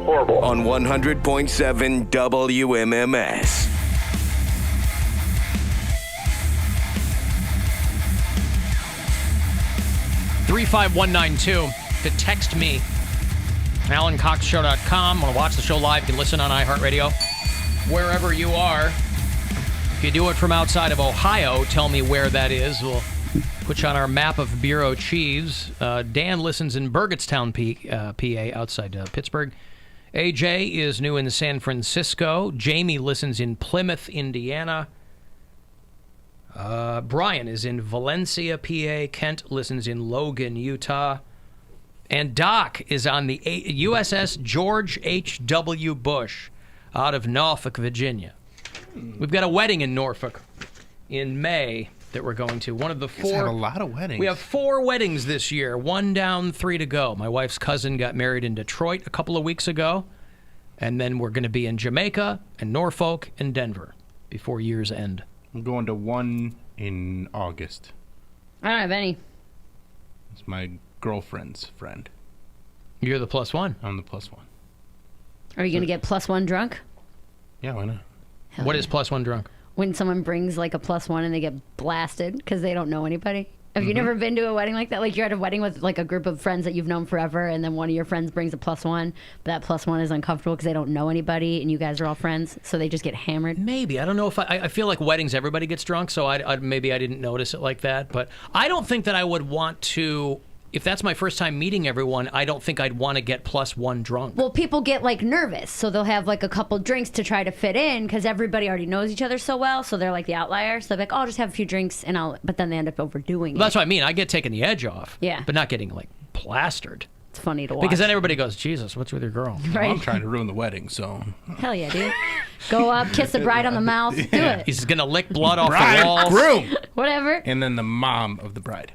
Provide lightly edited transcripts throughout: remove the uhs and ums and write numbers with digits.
horrible. On 100.7 WMMS. 35192 to text me. AlanCoxShow.com. Want to watch the show live? You can listen on iHeartRadio. Wherever you are. If you do it from outside of Ohio, tell me where that is. We'll put you on our map of bureau chiefs. Dan listens in Burgettstown, PA, outside Pittsburgh. AJ is new in San Francisco. Jamie listens in Plymouth, Indiana. Brian is in Valencia, PA. Kent listens in Logan, Utah. And Doc is on the USS George H.W. Bush out of Norfolk, Virginia. We've got a wedding in Norfolk in May that we're going to. One of the four. You have a lot of weddings. We have 4 weddings this year. 1 down, 3 to go. My wife's cousin got married in Detroit a couple of weeks ago. And then we're going to be in Jamaica and Norfolk and Denver before year's end. I'm going to one in August. I don't have any. It's my girlfriend's friend. You're the +1. I'm the +1. Are you going to get +1 drunk? Yeah, why not? Hell What yeah. is +1 drunk? When someone brings like a +1 and they get blasted because they don't know anybody. Have you never been to a wedding like that? Like you're at a wedding with like a group of friends that you've known forever, and then one of your friends brings a +1, but that +1 is uncomfortable because they don't know anybody, and you guys are all friends, so they just get hammered. Maybe. I don't know if I feel like weddings, everybody gets drunk, so maybe I didn't notice it like that. But I don't think that I would want to, if that's my first time meeting everyone, I don't think I'd want to get +1 drunk. Well, people get like nervous, so they'll have like a couple drinks to try to fit in because everybody already knows each other so well, so they're like the outliers. So they're like, oh, I'll just have a few drinks, but then they end up overdoing it. That's what I mean. I get taking the edge off. Yeah. But not getting like plastered. It's funny to watch. Because then everybody goes, Jesus, what's with your girl? Right. Well, I'm trying to ruin the wedding, so. Hell yeah, dude. Go up, kiss the bride on the mouth, do it. He's going to lick blood off Bride, the walls. groom, Whatever. and then the mom of the bride.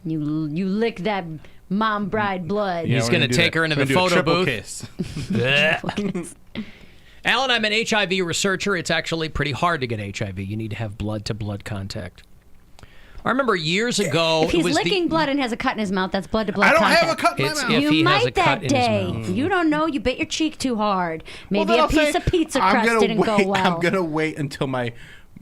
You lick that mom bride blood. He's we're going to do take that. her into We're the gonna do a photo triple booth. kiss. Alan, I'm an HIV researcher. It's actually pretty hard to get HIV. You need to have blood-to-blood contact. I remember years ago... If he's it was licking blood and has a cut in his mouth, that's blood-to-blood I don't contact. have a cut in my It's mouth. if You he has a might that cut in day. his mouth. You don't know. You bit your cheek too hard. Well, Maybe then a I'll piece say, of pizza I'm crust gonna didn't wait, go well. I'm going to wait until my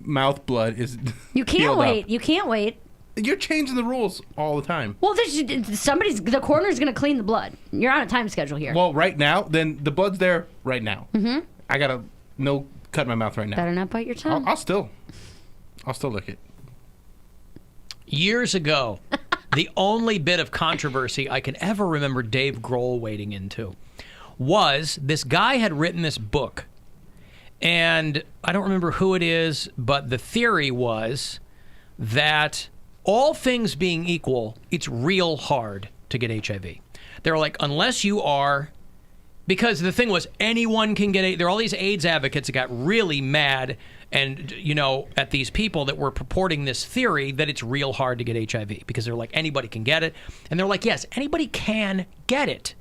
mouth blood is You can't healed wait. up. You can't wait. You're changing the rules all the time. Well, the coroner's going to clean the blood. You're on a time schedule here. Well, right now, then the blood's there right now. Mm-hmm. I got no cut in my mouth right now. Better not bite your tongue. I'll still lick it. Years ago, the only bit of controversy I can ever remember Dave Grohl wading into was this guy had written this book. And I don't remember who it is, but the theory was that all things being equal, it's real hard to get HIV. They're like, unless you are... Because the thing was, anyone can get AIDS. There are all these AIDS advocates that got really mad and, at these people that were purporting this theory that it's real hard to get HIV because they're like, anybody can get it. And they're like, yes, anybody can get it,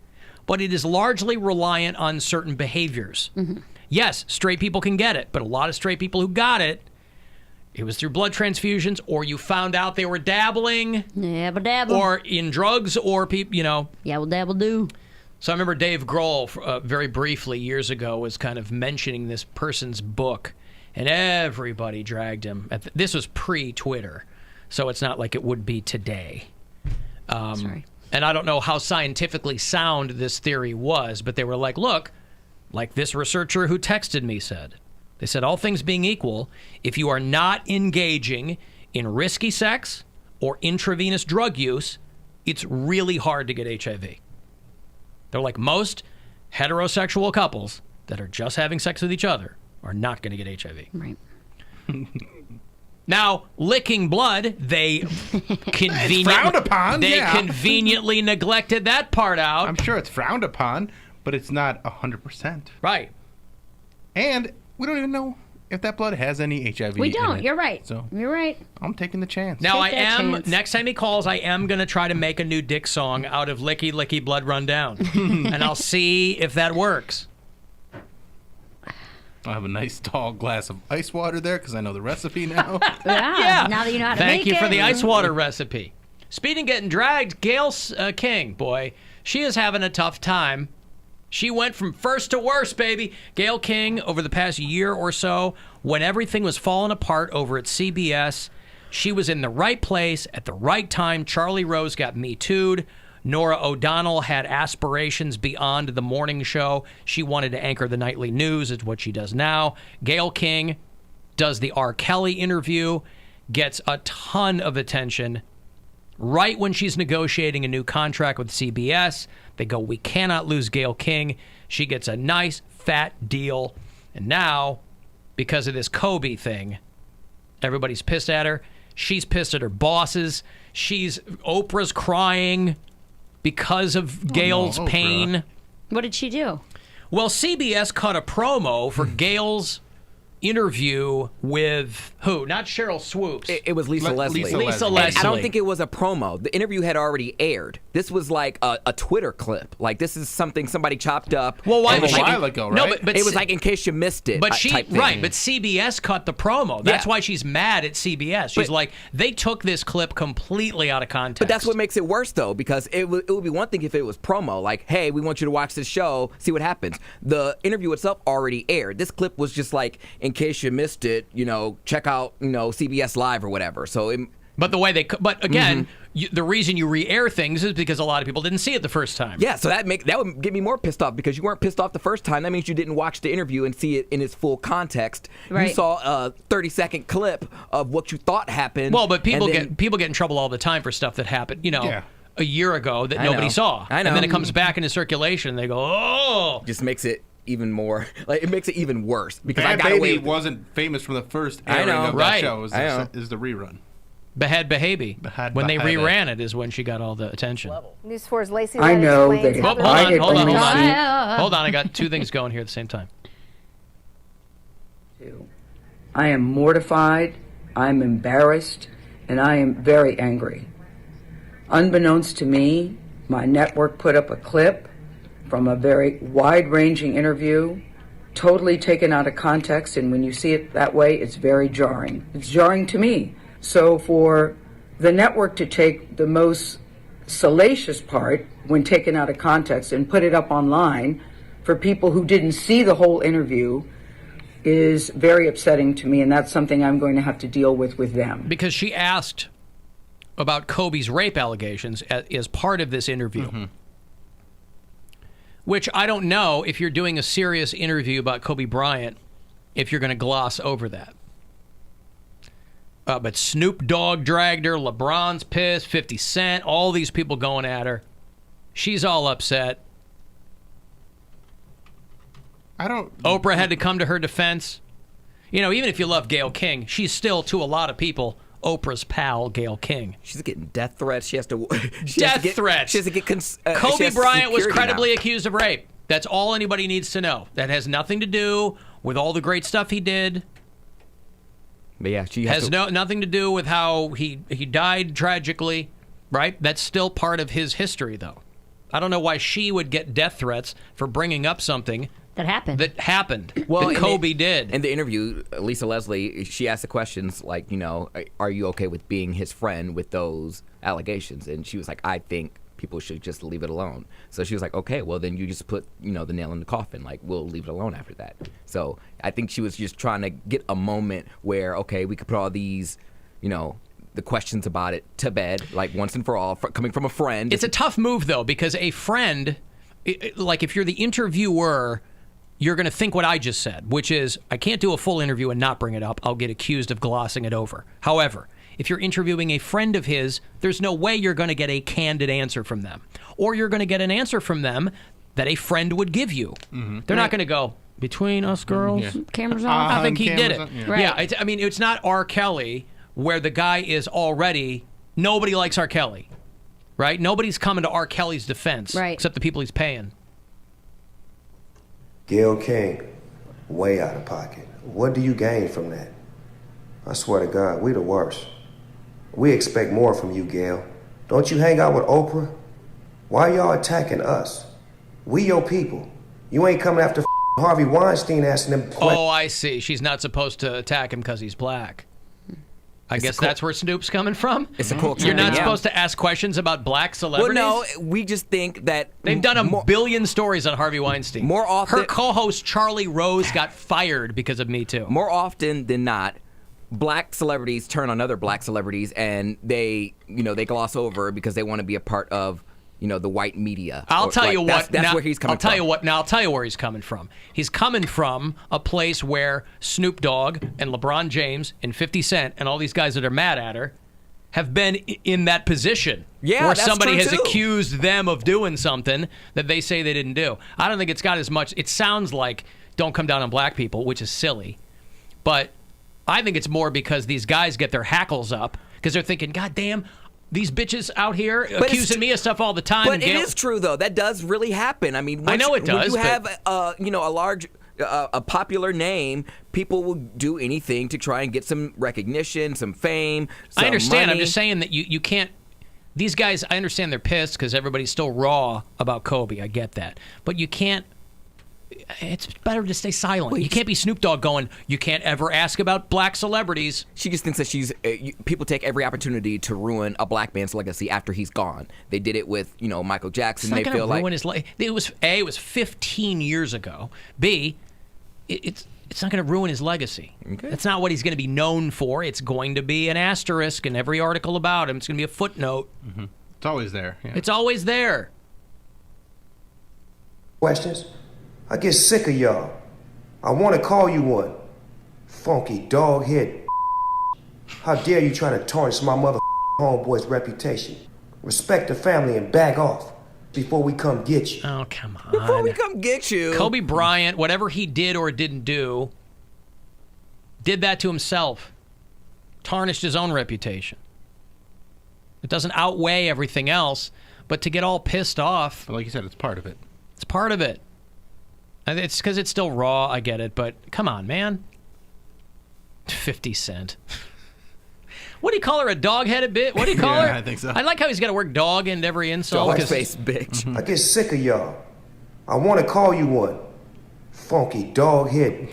but it is largely reliant on certain behaviors. Mm-hmm. Yes, straight people can get it, but a lot of straight people who got it, it was through blood transfusions, or you found out they were dabbling. Dabble. Or in drugs, or people, Yabble dabble do. So I remember Dave Grohl, very briefly years ago, was kind of mentioning this person's book, and everybody dragged him. This was pre-Twitter, so it's not like it would be today. Sorry. And I don't know how scientifically sound this theory was, but they were like, look, like this researcher who texted me said. They said, all things being equal, if you are not engaging in risky sex or intravenous drug use, it's really hard to get HIV. They're like, most heterosexual couples that are just having sex with each other are not going to get HIV. Right. Now, licking blood, they frowned upon, conveniently neglected that part out. I'm sure it's frowned upon, but it's not 100%. Right. And we don't even know if that blood has any HIV We in don't. it. You're right. So You're right. I'm taking the chance. Now, Take that chance. next time he calls, I am going to try to make a new Dick song out of Licky Licky Blood Run Down. And I'll see if that works. I'll have a nice tall glass of ice water there because I know the recipe now. Yeah. Now that you know how to Thank make you it. for the ice water recipe. Speaking of getting dragged, Gail King, boy, she is having a tough time. She went from first to worst, baby. Gayle King, over the past year or so, when everything was falling apart over at CBS, she was in the right place at the right time. Charlie Rose got Me Too'd. Nora O'Donnell had aspirations beyond the morning show. She wanted to anchor the nightly news. It's what she does now. Gayle King does the R. Kelly interview, gets a ton of attention. Right when she's negotiating a new contract with CBS, they go, we cannot lose Gayle King. She gets a nice, fat deal. And now, because of this Kobe thing, everybody's pissed at her. She's pissed at her bosses. Oprah's crying because of Gayle's pain. What did she do? Well, CBS cut a promo for Gayle's interview with who? Not Cheryl Swoops. It was Lisa Leslie. Lisa Leslie. I don't think it was a promo. The interview had already aired. This was like a Twitter clip. Like, this is something somebody chopped up. Well, why a while ago, right? No, but it was like, in case you missed it. But type thing. Right, but CBS cut the promo. That's why she's mad at CBS. She's like, they took this clip completely out of context. But that's what makes it worse, though, because it would be one thing if it was promo, like, hey, we want you to watch this show, see what happens. The interview itself already aired. This clip was just like, in case you missed it, check out, CBS Live or whatever. So, but again, the reason you re-air things is because a lot of people didn't see it the first time. Yeah, so that would get me more pissed off, because you weren't pissed off the first time. That means you didn't watch the interview and see it in its full context. Right. You saw a 30-second clip of what you thought happened. Well, but people get in trouble all the time for stuff that happened, a year ago that nobody saw. I know. And then it comes back into circulation and they go, oh. Just makes it even more, it makes it even worse, because Bad I got away Baby with it. wasn't famous from the first I airing know, of right. that show. Is the rerun. Behad Behabi. When they Behabi. reran it is when she got all the attention. News 4's Lacey I know explains that how Hold the- on, hold on. received- Hold on, I got two things going here at the same time. I am mortified, I'm embarrassed, and I am very angry. Unbeknownst to me, my network put up a clip from a very wide-ranging interview, totally taken out of context, and when you see it that way, it's very jarring. It's jarring to me. So for the network to take the most salacious part when taken out of context and put it up online for people who didn't see the whole interview is very upsetting to me, and that's something I'm going to have to deal with them. Because she asked about Kobe's rape allegations as part of this interview. Mm-hmm. Which I don't know, if you're doing a serious interview about Kobe Bryant, if you're going to gloss over that. But Snoop Dogg dragged her, LeBron's pissed, 50 Cent, all these people going at her. She's all upset. Oprah had to come to her defense. Even if you love Gayle King, she's still, to a lot of people, Oprah's pal, Gayle King. She's getting death threats. She has to. Threats. She has to get. Kobe Bryant was credibly now. accused of rape. That's all anybody needs to know. That has nothing to do with all the great stuff he did. But yeah, she has nothing to do with how he died tragically, right? That's still part of his history, though. I don't know why she would get death threats for bringing up something that happened. That Kobe did. In the interview, Lisa Leslie, she asked the questions like, are you okay with being his friend with those allegations? And she was like, I think people should just leave it alone. So she was like, okay, well, then you just put, the nail in the coffin. Like, we'll leave it alone after that. So I think she was just trying to get a moment where, okay, we could put all these, the questions about it to bed, like once and for all, coming from a friend. It's a tough move, though, because a friend, like if you're the interviewer, you're going to think what I just said, which is, I can't do a full interview and not bring it up. I'll get accused of glossing it over. However, if you're interviewing a friend of his, there's no way you're going to get a candid answer from them. Or you're going to get an answer from them that a friend would give you. Mm-hmm. They're not going to go, between us girls, cameras off. I think he did it. Yeah. It's not R. Kelly, where the guy is already, nobody likes R. Kelly, right? Nobody's coming to R. Kelly's defense, right, except the people he's paying. Gayle King, way out of pocket. What do you gain from that? I swear to God, we the worst. We expect more from you, Gayle. Don't you hang out with Oprah? Why y'all attacking us? We your people. You ain't coming after Harvey Weinstein asking them questions. Oh, I see. She's not supposed to attack him because he's black. I guess that's where Snoop's coming from. It's a culture. You're not thing, yeah. supposed to ask questions about black celebrities. Well, no, we just think that They've done a billion stories on Harvey Weinstein. More often, her co-host Charlie Rose got fired because of Me Too. More often than not, black celebrities turn on other black celebrities, and they gloss over because they want to be a part of, the white media. I'll tell you what. That's where he's coming from. I'll tell you where he's coming from. He's coming from a place where Snoop Dogg and LeBron James and 50 Cent and all these guys that are mad at her have been in that position. Yeah, where that's somebody true has too. accused them of doing something that they say they didn't do. I don't think it's got as much. It sounds like don't come down on black people, which is silly. But I think it's more because these guys get their hackles up because they're thinking, God damn, these bitches out here accusing me of stuff all the time. But it is true, though. That does really happen. I mean, I know it does. When you have, a large, a popular name, people will do anything to try and get some recognition, some fame, some I understand. money. I'm just saying that you can't. These guys, I understand they're pissed because everybody's still raw about Kobe. I get that. But you can't. It's better to stay silent. You can't be Snoop Dogg going, you can't ever ask about black celebrities. She just thinks that people take every opportunity to ruin a black man's legacy after he's gone. They did it with, Michael Jackson. It's not they feel like ruin his it was A, it was 15 years ago. B, it's not going to ruin his legacy. Okay. That's not what he's going to be known for. It's going to be an asterisk in every article about him. It's going to be a footnote. Mm-hmm. It's always there. Yeah. It's always there. Questions? I get sick of y'all. I want to call you one. Funky dog head. How dare you try to tarnish my mother homeboy's reputation? Respect the family and back off before we come get you. Oh, come on. before we come get you. Kobe Bryant, whatever he did or didn't do, did that to himself. Tarnished his own reputation. It doesn't outweigh everything else, but to get all pissed off. But like you said, it's part of it. It's part of it. And it's because it's still raw, I get it, but come on, man. 50 Cent. What do you call her, a dog-headed bitch? What do you call her? I think so. I like how he's got to work dog into every insult. Dog-face bitch. I get sick of y'all. I want to call you one. Funky dog head.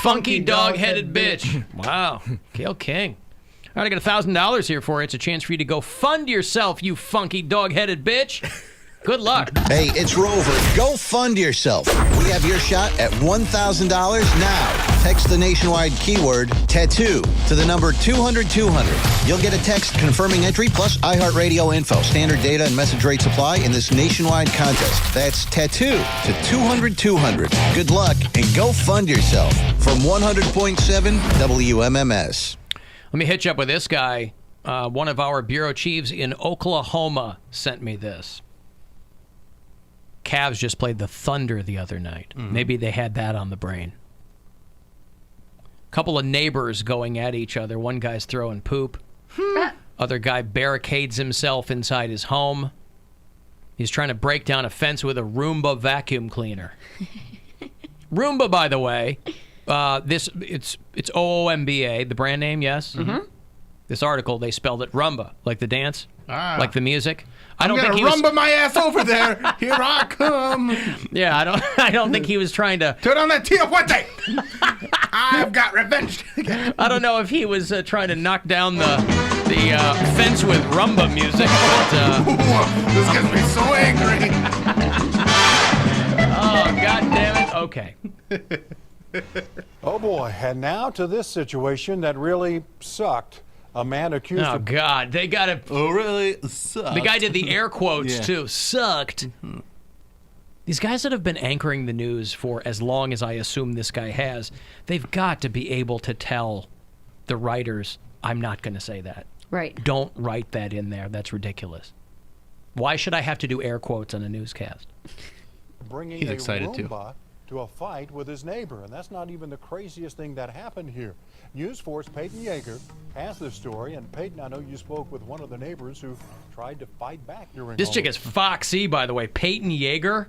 Funky dog-headed bitch. Wow. Gail King. All right, I got $1,000 here for you. It's a chance for you to go fund yourself, you funky dog-headed bitch. Good luck. Hey, it's Rover. Go fund yourself. We have your shot at $1,000 now. Text the nationwide keyword tattoo to the number 200-200. You'll get a text confirming entry plus iHeartRadio info. Standard data and message rates apply in this nationwide contest. That's tattoo to 200-200. Good luck and go fund yourself from 100.7 WMMS. Let me hit you up with this guy. One of our bureau chiefs in Oklahoma sent me this. Cavs just played the Thunder the other night. Maybe they had that on the brain. Couple of neighbors going at each other. One guy's throwing poop. Other guy barricades himself inside his home. He's trying to break down a fence with a Roomba vacuum cleaner. Roomba, by the way, it's OOMBA, the brand name, yes? Mm-hmm. This article, they spelled it Rumba, like the dance, like the music. I'm gonna rumba my ass over there. Here I come. Yeah, I don't think he was trying to turn on that Tia Fuerte. I've got revenge. I don't know if he was trying to knock down the fence with rumba music, but this gets me so angry. Oh, God damn it. Okay. Oh boy, and now to this situation that really sucked. A man accused Oh, of... God. They got to... Oh, really? Sucked. The guy did the air quotes, too. Sucked. Mm-hmm. These guys that have been anchoring the news for as long as I assume this guy has, they've got to be able to tell the writers, I'm not going to say that. Right. Don't write that in there. That's ridiculous. Why should I have to do air quotes on a newscast? bringing He's a excited, too. Roomba to a fight with his neighbor. And that's not even the craziest thing that happened here. News Force Peyton Yeager has this story. And Peyton, I know you spoke with one of the neighbors who tried to fight back during This all chick this. is foxy, by the way. Peyton Yeager.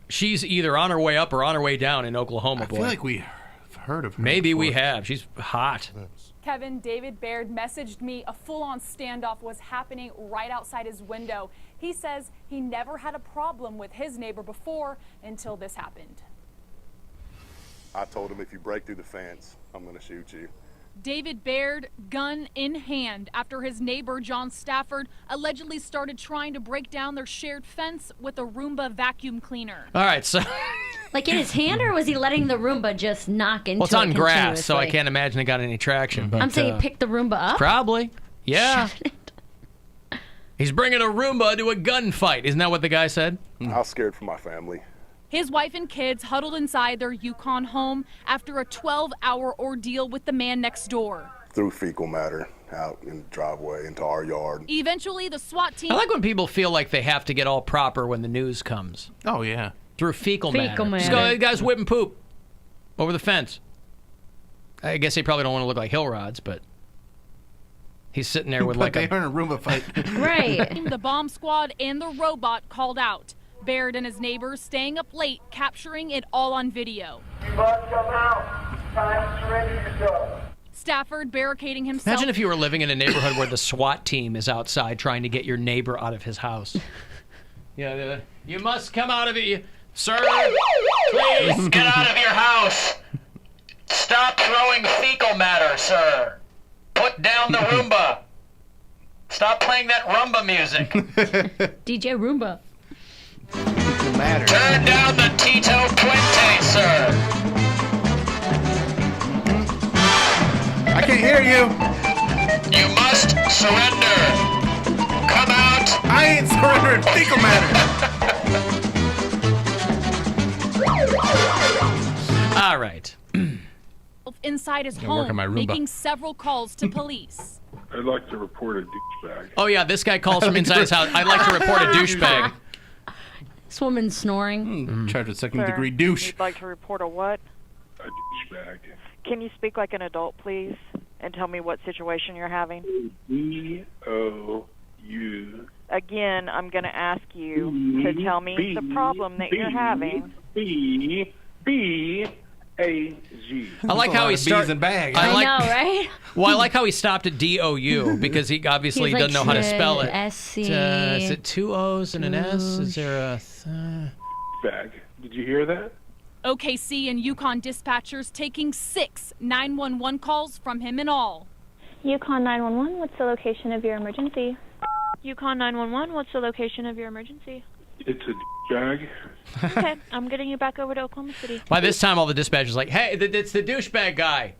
She's either on her way up or on her way down in Oklahoma, I boy. feel like we've heard of her. Maybe we before. have. She's hot. Kevin, David Baird messaged me a full-on standoff was happening right outside his window. He says he never had a problem with his neighbor before until this happened. I told him, if you break through the fence, I'm going to shoot you. David Baird, gun in hand, after his neighbor, John Stafford, allegedly started trying to break down their shared fence with a Roomba vacuum cleaner. All right, so... Like in his hand, or was he letting the Roomba just knock into it? Well, it's on grass, so I continuously? can't imagine it got any traction. But, I'm saying he picked the Roomba up? Probably. Yeah. He's bringing a Roomba to a gunfight. Isn't that what the guy said? I was scared for my family. His wife and kids huddled inside their Yukon home after a 12-hour ordeal with the man next door. Threw fecal matter out in the driveway into our yard. Eventually, the SWAT team... I like when people feel like they have to get all proper when the news comes. Oh, yeah. Through fecal matter. Fecal Just matter. go, "Hey, guys, whipping poop over the fence." I guess they probably don't want to look like hill rods, but he's sitting there with like they are in a Roomba fight. Right. The bomb squad and the robot called out. Baird and his neighbors staying up late, capturing it all on video. You must come out. Time to surrender yourself. Stafford barricading himself. Imagine if you were living in a neighborhood where the SWAT team is outside trying to get your neighbor out of his house. Yeah, you must come out of it, sir. Please get out of your house. Stop throwing fecal matter, sir. Put down the Roomba. Stop playing that Roomba music. DJ Roomba. Matter. Turn down the Tito Puente, sir. I can't hear you. You must surrender. Come out. I ain't surrendering fecal matter. All right. Inside his Gonna work on home, my Roomba. making several calls to police. I'd like to report a douchebag. Oh, yeah, this guy calls from inside his house. I'd like to report a douchebag. This woman's snoring. Charged with second-degree douche. You'd like to report a what? A douchebag. Can you speak like an adult, please, and tell me what situation you're having? D-O-U. Again, I'm going to ask you to tell me the problem that you're having. B-A-G. I like how he started. and bags. I know, right? Well, I like how he stopped at D-O-U because he obviously He's like, doesn't know how to spell it. S-C. Is it two O's and an S? Is there a... Bag. Did you hear that? OKC and Yukon dispatchers taking 6 911 calls from him in all. Yukon 911, what's the location of your emergency? Yukon 911, what's the location of your emergency? It's a bag. Okay, I'm getting you back over to Oklahoma City. By this time, all the dispatchers are like, hey, it's the douchebag guy.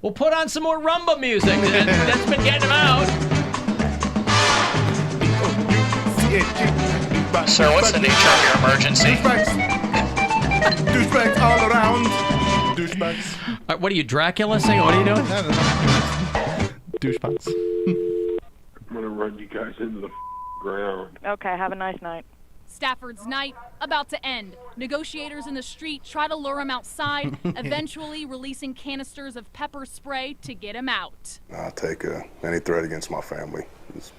We'll put on some more Roomba music. That's been getting him out. Sir, what's the nature of your emergency? Douchebags all around. Douchebags. What are you, Dracula singing? What are you doing? Douchebags. I'm going to run you guys into the ground. Okay, have a nice night. Stafford's night about to end. Negotiators in the street try to lure him outside, eventually releasing canisters of pepper spray to get him out. I'll take any threat against my family. It's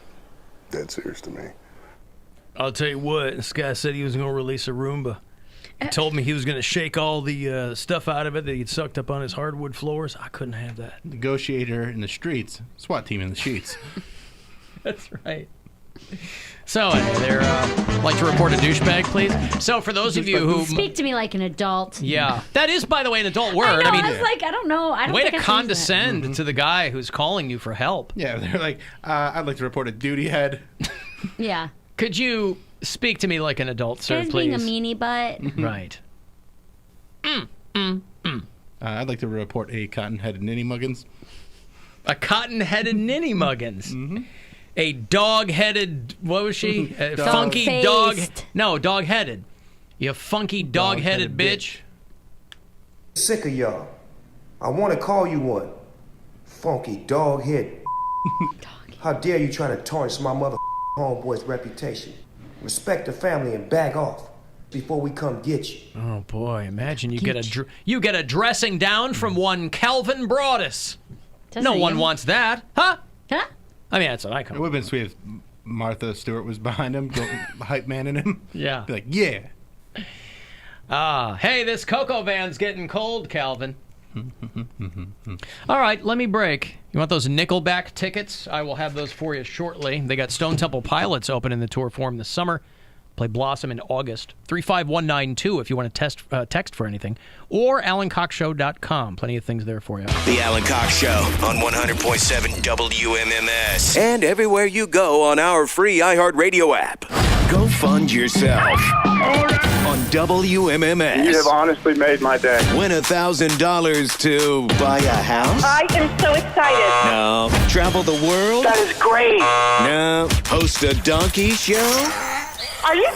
dead serious to me. I'll tell you what, this guy said he was going to release a Roomba. He told me he was going to shake all the stuff out of it that he'd sucked up on his hardwood floors. I couldn't have that. Negotiator in the streets. SWAT team in the sheets. That's right. So, they're like to report a douchebag, please. So, for those of you who Speak to me like an adult. yeah, that is, by the way, an adult word. I know, mean, I was like, I don't know. I don't way think to I've used condescend to the guy who's calling you for help. Yeah, they're like, I'd like to report a duty head. that. Yeah. Could you speak to me like an adult, sir, Instead of please? being a meanie butt. Right. I'd like to report a cotton-headed ninny muggins. A cotton-headed ninny muggins. A dog-headed, what was she? A funky dog. No, dog-headed. You funky dog-headed bitch. Sick of y'all. I want to call you one. Funky dog head. How dare you try to tarnish my mother homeboy's reputation? Respect the family and back off before we come get you. Oh boy! Imagine you get a dressing down from one Calvin Broadus. No one wants that, huh? Huh? I mean, that's what I call It would have been sweet if Martha Stewart was behind him, hype man in him. Yeah. Be like, yeah. Hey, this cocoa van's getting cold, Calvin. All right, let me break. You want those Nickelback tickets? I will have those for you shortly. They got Stone Temple Pilots opening the tour for them this summer. Play Blossom in August. 35192 if you want to text for anything. Or AlanCoxShow.com. Plenty of things there for you. The Alan Cox Show on 100.7 WMMS. And everywhere you go on our free iHeartRadio app. Go fund yourself on WMMS. You have honestly made my day. Win $1,000 to buy a house? I am so excited. No. Travel the world? That is great. No. Host a donkey show? Are you